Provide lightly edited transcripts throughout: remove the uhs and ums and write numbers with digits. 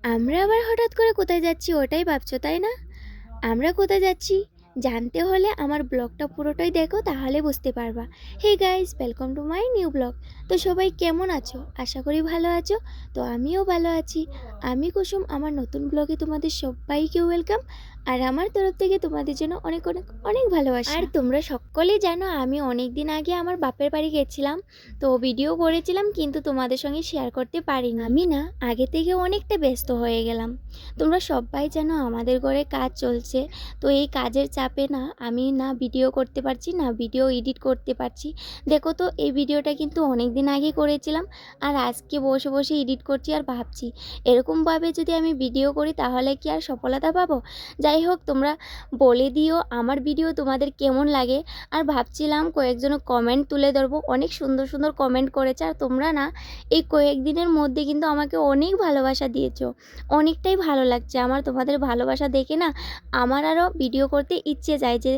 আমরা আবার হঠাৎ করে কোথায় যাচ্ছি ওটাই ভাবছো তাই না? আমরা কোথায় যাচ্ছি জানতে হলে আমার ব্লগটা পুরোটাই দেখো, তাহলে বুঝতে পারবা। Hey guys, welcome to my new blog. তো সবাই কেমন আছো? আশা করি ভালো আছো। তো আমিও ভালো আছি। আমি কুসুম, আমার নতুন ব্লগে তোমাদের সবাইকে ওয়েলকাম। আর আমার তরফ থেকে তোমাদের জন্য অনেক অনেক অনেক ভালোবাসা। আর তোমরা সকলেই জানো আমি অনেক দিন আগে আমার বাপের বাড়ি গেছিলাম। তো ভিডিও করেছিলাম কিন্তু তোমাদের সঙ্গে শেয়ার করতে পারিনি। আমি না আগে থেকে অনেকটা ব্যস্ত হয়ে গেলাম। তোমরা সবাই জানো আমাদের ঘরে কাজ চলছে। তো এই কাজের চাপে না আমি না ভিডিও করতে পারছি, না ভিডিও এডিট করতে পারছি। দেখো তো এই ভিডিওটা কিন্তু অনেক দিন আগে করেছিলাম, আর আজকে বসে বসে এডিট করছি আর ভাবছি এরকমভাবে যদি আমি ভিডিও করি তাহলে কি আর সফলতা পাবো। যাই হোক, তোমরা বলে দিও আমার ভিডিও তোমাদের কেমন লাগে। আর ভাবছিলাম কয়েকজন কমেন্ট তুলে ধরবো, অনেক সুন্দর সুন্দর কমেন্ট করেছে। আর তোমরা না এই কয়েকদিনের মধ্যে কিন্তু আমাকে অনেক ভালোবাসা দিয়েছো, অনেকটাই ভালো লাগছে আমার তোমাদের ভালোবাসা দেখে না। আমার আরও ভিডিও করতে ইচ্ছে যায় যে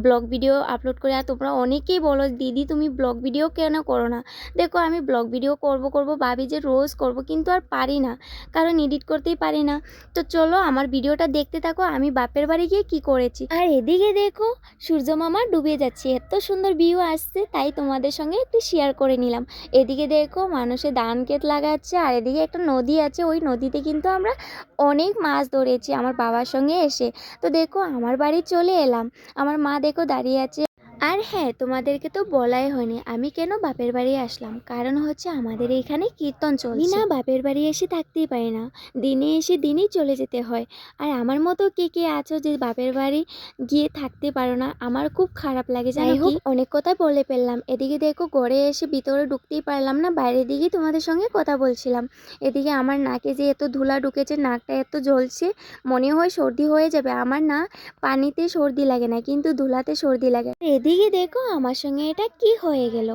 ব্লগ ভিডিও আপলোড করে। আর তোমরা অনেকেই বলো দিদি তুমি ব্লগ ভিডিও কেন করো না। দেখো আমি ব্লগ ভিডিও করব ভাবি যে রোজ করব, কিন্তু আর পারি না, কারণ এডিট করতেই পারি না। তো চলো আমার ভিডিওটা দেখতে থাকো আমি বাপের বাড়ি গিয়ে কি করেছি। আর এদিকে দেখো সূর্য মামা ডুবে যাচ্ছে, এত সুন্দর ভিউ আসছে, তাই তোমাদের সঙ্গে একটু শেয়ার করে নিলাম। এদিকে দেখো মানুষে ধান ক্ষেত লাগাচ্ছে, আর এদিকে একটা নদী আছে, ওই নদীতে কিন্তু আমরা অনেক মাছ ধরেছি আমার বাবার সঙ্গে এসে। তো দেখো আমার বাড়ি চলে এলাম, আমার মা দেখো দাঁড়িয়ে আছে। আর হ্যাঁ, তোমাদেরকে তো বলাই হয়নি আমি কেন বাপের বাড়ি আসলাম, কারণ হচ্ছে আমাদের এখানে কীর্তন চলছে। আমি না বাপের বাড়ি এসে থাকতেই পারি না, দিনে এসে দিনেই চলে যেতে হয়। আর আমার মতো কে কে আছো যে বাপের বাড়ি গিয়ে থাকতে পারো না, আমার খুব খারাপ লাগে। যাই হোক, অনেক কথা বলে ফেললাম। এদিকে দেখো ঘরে এসে ভিতরে ঢুকতেই পারলাম না, বাইরের দিকে তোমাদের সঙ্গে কথা বলছিলাম। এদিকে আমার নাকে যে এত ধুলা ঢুকেছে, নাকটা এত জ্বলছে, মনে হয় সর্দি হয়ে যাবে। আমার না পানিতে সর্দি লাগে না, কিন্তু ধুলাতে সর্দি লাগে। এদিকে দেখো আমার সঙ্গে এটা কি হয়ে গেল।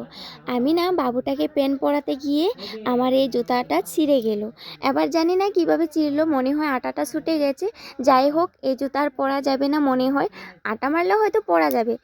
আমি না বাবুটাকে পেন পরাতে গিয়ে আমার এই জুতাটা ছিঁড়ে গেল। এবার জানি না কিভাবে ছিঁড়লো, মনে হয় আটাটা ছুটে গেছে। যাই হোক, এই জুতা আর পরা যাবে না মনে হয়, আটা মারলে হয়তো পরা যাবে।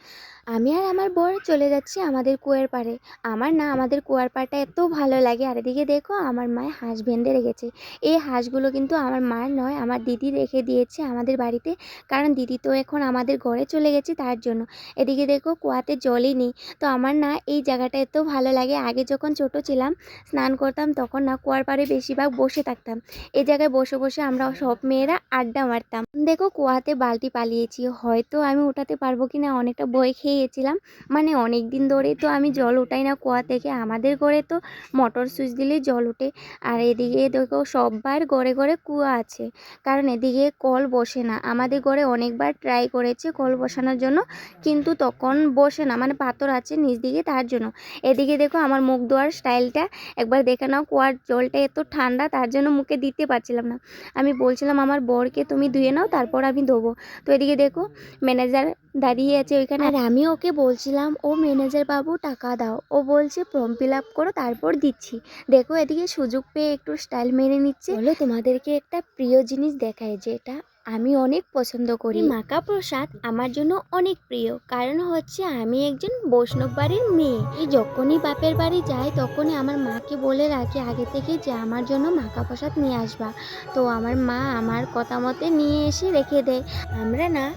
আমি আর আমার বর চলে যাচ্ছি আমাদের কুয়ার পাড়ে। আমার না আমাদের কুয়ার পাড়টা এত ভালো লাগে। আর এদিকে দেখো আমার মায়ে হাঁস বেঁধে রেখেছে। এই হাঁসগুলো কিন্তু আমার মার নয়, আমার দিদি রেখে দিয়েছে আমাদের বাড়িতে, কারণ দিদি তো এখন আমাদের ঘরে চলে গেছে তার জন্য। এদিকে দেখো কুয়াতে জলই নেই। তো আমার না এই জায়গাটা এত ভালো লাগে। আগে যখন ছোট ছিলাম স্নান করতাম তখন না কুয়ার পাড়ে বেশিরভাগ বসে থাকতাম। এই জায়গায় বসে বসে আমরা সব মেয়েরা আড্ডা মারতাম। দেখো কুয়াতে বালতি পালিয়েছি, হয়তো আমি উঠাতে পারবো কিনা অনেকটা ভয় খেয়ে গেছিলাম। মানে অনেক দিন ধরেই তো আমি জল উঠাই না কুয়া থেকে, আমাদের ঘরে তো মোটর সুইচ দিলেই জল ওঠে। আর এদিকে দেখো সবার ঘরে ঘরে কুয়া আছে, কারণ এদিকে কল বসে না। আমাদের ঘরে অনেকবার ট্রাই করেছে কল বসানোর জন্য, কিন্তু তখন বসে না, মানে পাথর আছে নিচ দিকে তার জন্য। এদিকে দেখো আমার মুখ ধোয়ার স্টাইলটা একবার দেখে নাও। কুয়ার জলটা এত ঠান্ডা তার জন্য মুখে দিতে পারছিলাম না। আমি বলছিলাম আমার বরকে তুমি ধুয়ে নাও তারপর আমি ধোবো। তো এদিকে দেখো ম্যানেজার দাঁড়িয়ে আছে ওইখানে, আর আমি ওকে বলছিলাম ও ম্যানেজার বাবু টাকা দাও, ও বলছে ফর্ম ফিল আপ করো তারপর দিচ্ছি। দেখো এদিকে সুযোগ পেয়ে একটু স্টাইল মেরে নিচ্ছে। বলো তোমাদেরকে একটা প্রিয় জিনিস দেখায়, যেটা আমি অনেক পছন্দ করি। মাকা প্রসাদ আমার জন্য অনেক প্রিয়, কারণ হচ্ছে আমি একজন বৈষ্ণব বাড়ির মেয়ে। এই যখনই বাপের বাড়ি যাই তখনই আমার মাকে বলে রাখি আগে থেকে যে আমার জন্য মাকা প্রসাদ নিয়ে আসবা। তো আমার মা আমার কথা মতে নিয়ে এসে রেখে দেয়। আমরা না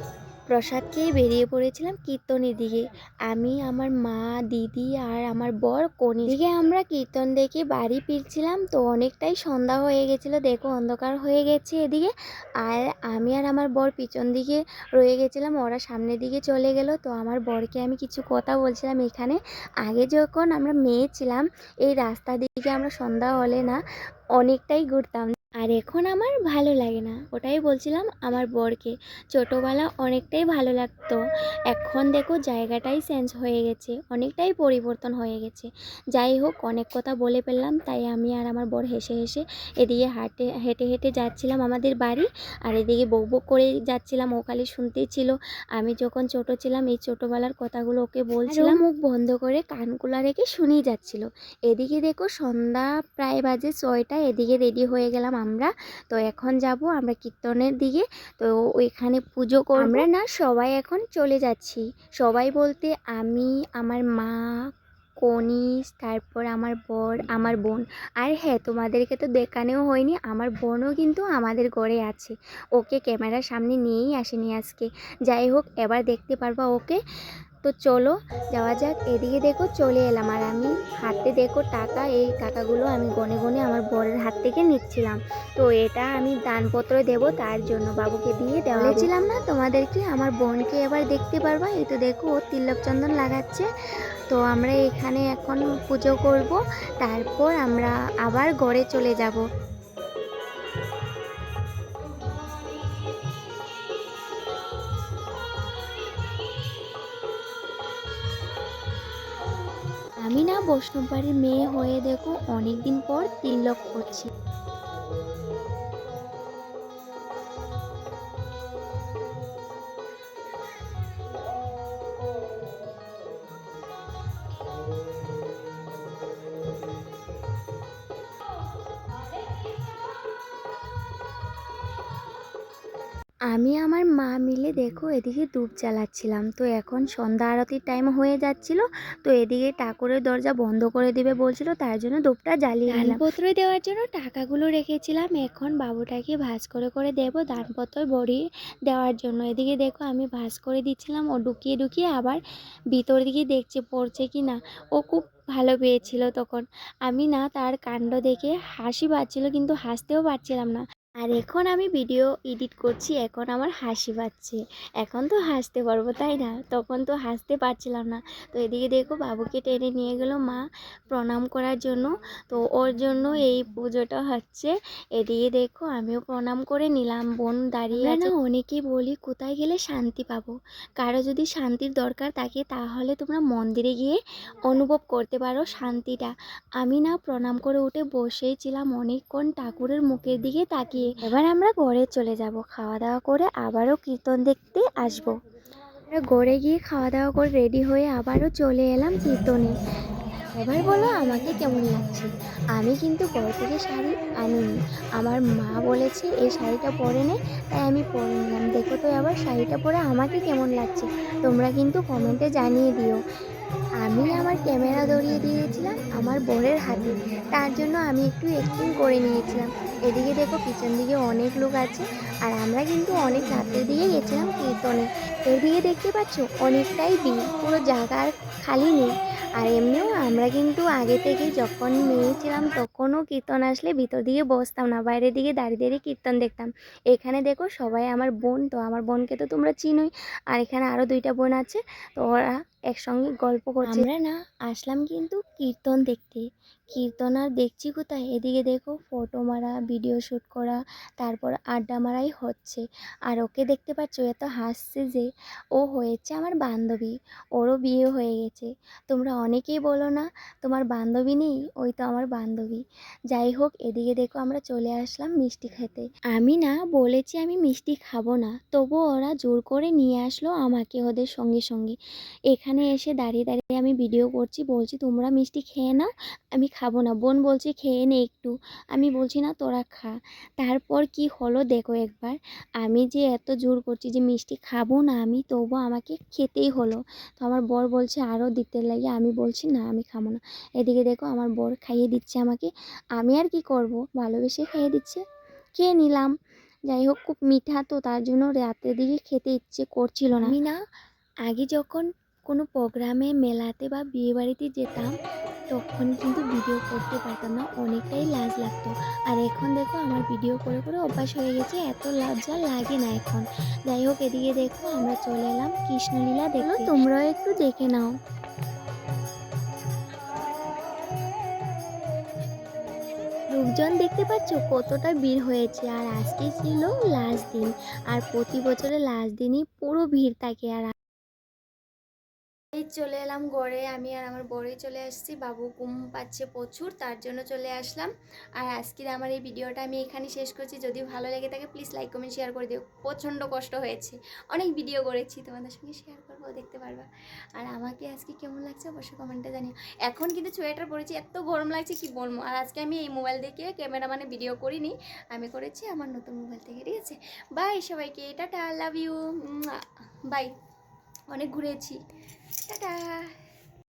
প্রসাদ খেয়ে বেরিয়ে পড়েছিলাম কীর্তনের দিকে। আমি, আমার মা, দিদি আর আমার বর কনে দিকে আমরা কীর্তন দেখে বাড়ি ফিরছিলাম। তো অনেকটাই সন্ধ্যা হয়ে গেছিলো, দেখো অন্ধকার হয়ে গেছে এদিকে। আর আমি আর আমার বর পিছন দিকে রয়ে গেছিলাম, ওরা সামনের দিকে চলে গেল। তো আমার বরকে আমি কিছু কথা বলছিলাম এখানে। আগে যখন আমরা মেয়ে ছিলাম এই রাস্তা দিকে আমরা সন্ধ্যা হলে না অনেকটাই ঘুরতাম, আর এখন আমার ভালো লাগে না। ওটাই বলছিলাম আমার বরকে, ছোটোবেলা অনেকটাই ভালো লাগতো, এখন দেখো জায়গাটাই চেঞ্জ হয়ে গেছে, অনেকটাই পরিবর্তন হয়ে গেছে। যাই হোক, অনেক কথা বলে ফেললাম, তাই আমি আর আমার বর হেসে হেসে এদিকে হেঁটে হেঁটে যাচ্ছিলাম আমাদের বাড়ি। আর এদিকে বক বক করে যাচ্ছিলাম, ও খালি শুনতেই ছিল। আমি যখন ছোট ছিলাম এই ছোটোবেলার কথাগুলো ওকে বলছিলাম, মুখ বন্ধ করে কানকুলা রেখে শুনেই যাচ্ছিল। এদিকে দেখো সন্ধ্যা প্রায় বাজে 6টা, এদিকে রেডি হয়ে গেলাম আমরা। তো এখন যাব আমরা কীর্তনের দিকে। তো ওইখানে পুজো করব। আমরা না সবাই এখন চলে যাচ্ছি, সবাই বলতে আমি, আমার মা, কনিস, তারপর আমার বর, আমার বোন। আর হ্যাঁ, তোমাদেরকে তো দেখানোও হয়নি, আমার বোনও কিন্তু আমাদের ঘরে আছে। ওকে ক্যামেরার সামনে নিয়েই আসেনি আজকে। যাই হোক, এবার দেখতে পারবা ওকে। তো চলো যাওয়া যাক। এদিকে দেখো চলে এলাম, আর আমি হাতে দেখো টাকা, এই টাকাগুলো আমি গনে গনে আমার বরের হাত থেকে নিচ্ছিলাম। তো এটা আমি দানপত্র দেব, তার জন্য বাবুকে দিয়ে দেওয়া। বলেছিলাম না তোমাদেরকে, আমার বোনকে এবার দেখতে পারবা। এই তো দেখো ও তিলক চন্দন লাগাচ্ছে। তো আমরা এখানে এখন পুজো করব, তারপর আমরা আবার ঘরে চলে যাব। আমি না বৈষ্ণব বাড়ির মেয়ে হয়ে দেখো অনেক দিন পর তিলক করছি। আমি আমার মা মিলে দেখো এদিকে ধূপ জ্বালাচ্ছিলাম। তো এখন সন্ধ্যা আরতির টাইম হয়ে যাচ্ছিল, তো এদিকে ঠাকুরের দরজা বন্ধ করে দিবে বলছিল, তার জন্য ধূপটা জ্বালিয়ে নিলাম। দানপত্র দেওয়ার জন্য টাকাগুলো রেখেছিলাম, এখন বাবুটাকে ভাঁজ করে করে দেবো দানপত্র ভরিয়ে দেওয়ার জন্য। এদিকে দেখো আমি ভাঁজ করে দিচ্ছিলাম, ও ঢুকিয়ে ঢুকিয়ে আবার ভিতর দিকে দেখছে পড়ছে কি না। ও খুব ভালো পেয়েছিল তখন। আমি না তার কাণ্ড দেখে হাসি পাচ্ছিল, কিন্তু হাসতেও পারছিলাম না। আর এখন আমি ভিডিও এডিট করছি, এখন আমার হাসি পাচ্ছে। এখন তো হাসতে পারবো তাই না, তখন তো হাসতে পারছিলাম না। তো এদিকে দেখো বাবুকে টেনে নিয়ে গেল মা প্রণাম করার জন্য। তো ওর জন্য এই পুজোটা হচ্ছে। এদিকে দেখো আমিও প্রণাম করে নিলাম, বোন দাঁড়িয়ে আছে। অনেকেই বলি কোথায় গেলে শান্তি পাবো। কারো যদি শান্তির দরকার থাকে তাহলে তোমরা মন্দিরে গিয়ে অনুভব করতে পারো শান্তিটা। আমি না প্রণাম করে উঠে বসেই ছিলাম অনেকক্ষণ ঠাকুরের মুখের দিকে তাকিয়ে। এবার আমরা ঘরে চলে যাব, খাওয়া দাওয়া করে আবারও কীর্তন দেখতে আসবো। আমরা ঘরে গিয়ে খাওয়া দাওয়া করে রেডি হয়ে আবারও চলে এলাম কীর্তনে। এবার বলো আমাকে কেমন লাগছে। আমি কিন্তু ঘর থেকে শাড়ি আনিনি, আমার মা বলেছে এই শাড়িটা পরে নে, তাই আমি পরে নিলাম। দেখো তো এবার শাড়িটা পরে আমাকে কেমন লাগছে, তোমরা কিন্তু কমেন্টে জানিয়ে দিও। আমি আমার ক্যামেরা ধরিয়ে দিয়েছিলাম আমার বরের হাতে, তার জন্য আমি একটু অ্যাক্টিং করে নিয়েছিলাম। এদিকে দেখো পিছন দিকে অনেক লোক আছে, আর আমরা কিন্তু অনেক রাতের দিকে গেছিলাম কীর্তনে। এদিকে দেখতে পাচ্ছ অনেকটাই ভিড়, পুরো জায়গা আর খালি নেই। আর এমনিও আমরা কিন্তু আগে থেকে যখন মেয়ে ছিলাম তখনও কীর্তন আসলে ভিতর দিকে বসতাম না, বাইরের দিকে দাঁড়িয়ে দাঁড়িয়ে কীর্তন দেখতাম। এখানে দেখো সবাই আমার বোন, তো আমার বোনকে তো তোমরা চিনোই। আর এখানে আরও দুইটা বোন আছে, তো ওরা একসঙ্গে গল্প করছে। আমরা না আসলাম কিন্তু কীর্তন দেখতে। কীর্তন আর দেখছি কোথায়, এদিকে দেখো ফটো মারা, ভিডিও শ্যুট করা, তারপর আড্ডা মারাই হচ্ছে। আর ওকে দেখতে পাচ্ছ এত হাসছে যে, ও হয়েছে আমার বান্ধবী, ওরও বিয়ে হয়ে গেছে। তোমরা অনেকেই বলো না তোমার বান্ধবী নেই, ওই তো আমার বান্ধবী। যাই হোক, এদিকে দেখো আমরা চলে আসলাম মিষ্টি খেতে। আমি না বলেছি আমি মিষ্টি খাবো না, তবুও ওরা জোর করে নিয়ে আসলো আমাকে ওদের সঙ্গে সঙ্গে। এখানে এসে দাঁড়িয়ে দাঁড়িয়ে আমি ভিডিও করছি, বলছি তোমরা মিষ্টি খেয়ে নাও, আমি খাবো না। বোন বলছে খেয়ে নে একটু, আমি বলছি না তোরা খা। তারপর কি হলো দেখো একবার, আমি যে এত জোর করছি যে মিষ্টি খাবো না আমি, তবু আমাকে খেতেই হলো। তো আমার বর বলছে আরও দিতে লাগে, আমি বলছি না আমি খাবো না। এদিকে দেখো আমার বর খাইয়ে দিচ্ছে আমাকে, আমি আর কি করব, ভালোবেসে খাইয়ে দিচ্ছে, খেয়ে নিলাম। যাই হোক, খুব মিঠা তো, তার জন্য রাতের দিকে খেতে ইচ্ছে করছিল না। আমি না আগে যখন কোনো প্রোগ্রামে, মেলাতে বা বিয়েবাড়িতে যেতাম তখন কিন্তু ভিডিও করতে পারতাম না, অনেকটাই লাজ লাগতো। আর এখন দেখো আমার ভিডিও করে করে অভ্যাস হয়ে গেছে, এত লজ্জা লাগে না এখন। যাই হোক, এদিকে দেখো আমরা চলে এলাম কৃষ্ণলীলা দেখতে, তোমরাও একটু দেখে নাও। লোকজন দেখতে পাচ্ছ কতটা ভিড় হয়েছে, আর আজকে ছিল লাস্ট দিন। আর প্রতি বছরের লাস্ট দিনই পুরো ভিড় থাকে। আর এই চলে এলাম ঘরে, আমি আর আমার বড়ই চলে আসছি। বাবু ঘুম পাচ্ছে প্রচুর, তার জন্য চলে আসলাম। আর আজকের আমার এই ভিডিওটা আমি এখানেই শেষ করছি। যদি ভালো লেগে থাকে প্লিজ লাইক কমেন্ট শেয়ার করে দিও। প্রচণ্ড কষ্ট হয়েছে, অনেক ভিডিও করেছি, তোমাদের সঙ্গে শেয়ার করবো, দেখতে পারবা। আর আমাকে আজকে কেমন লাগছে অবশ্যই কমেন্টে জানিও। এখন কিন্তু সোয়েটার পরেছি, এত গরম লাগছে কি বলবো। আর আজকে আমি এই মোবাইল দেখে ক্যামেরা মানে ভিডিও করিনি, আমি করেছি আমার নতুন মোবাইল থেকে। ঠিক আছে, বাই সবাইকে, টাটা, লাভ ইউ, বাই। অনেক ঘুরেছি, টাটা।